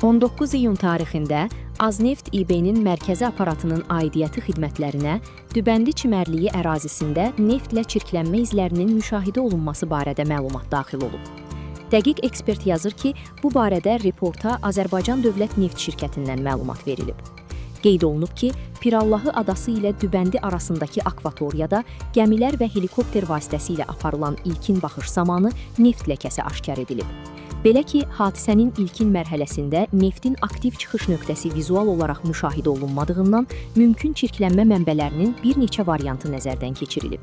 19 iyun tarixində Azneft İB-nin mərkəzi aparatının aidiyyəti xidmətlərinə Dübəndi çimərliyi ərazisində neftlə çirklənmə izlərinin müşahidə olunması barədə məlumat daxil olub. Dəqiq ekspert yazır ki, bu barədə reporta Azərbaycan Dövlət Neft Şirkətindən məlumat verilib. Qeyd olunub ki, Pirallahı adası ilə Dübəndi arasındakı akvatoriyada gəmilər və helikopter vasitəsilə aparılan ilkin baxış zamanı neft ləkəsi aşkar edilib. Belə ki, hadisənin ilkin mərhələsində neftin aktiv çıxış nöqtəsi vizual olaraq müşahidə olunmadığından mümkün çirklənmə mənbələrinin bir neçə variantı nəzərdən keçirilib.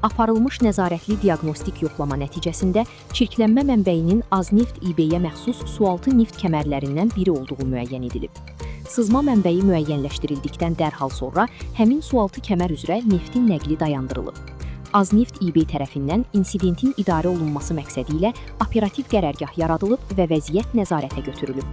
Aparılmış nəzarətli diaqnostik yoxlama nəticəsində çirklənmə mənbəyinin Azneft İB-yə məxsus sualtı neft kəmərlərindən biri olduğu müəyyən edilib. Sızma mənbəyi müəyyənləşdirildikdən dərhal sonra həmin sualtı kəmər üzrə neftin nəqli dayandırılıb. Azneft İB tərəfindən insidentin idarə olunması məqsədi ilə operativ qərargah yaradılıb və vəziyyət nəzarətə götürülüb.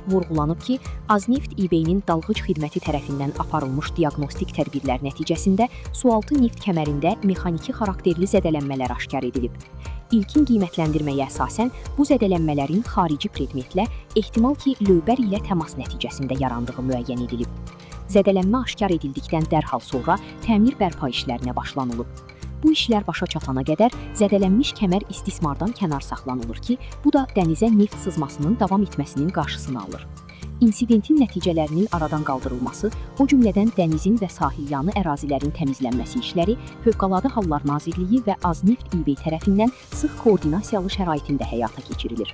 Vurğulanıb ki, Azneft İB-nin dalğıc xidməti tərəfindən aparılmış diaqnostik tədbirlər nəticəsində sualtı neft kəmərində mexaniki xarakterli zədələnmələr aşkar edilib. İlkin qiymətləndirməyə əsasən bu zədələnmələrin xarici predmetlə ehtimal ki, lövbər ilə təmas nəticəsində yarandığı müəyyən edilib. Zədələnmə aşkar edildikdən dərhal sonra təmir bərpa işlərinə başlanılıb. Bu işlər başa çatana qədər zədələnmiş kəmər istismardan kənar saxlanılır ki, bu da dənizə neft sızmasının davam etməsinin qarşısını alır. İnsidentin nəticələrinin aradan qaldırılması, o cümlədən dənizin və sahilyanı ərazilərin təmizlənməsi işləri Fövqəladə Hallar Nazirliyi və Azneft İB tərəfindən sıx koordinasiyalı şəraitində həyata keçirilir.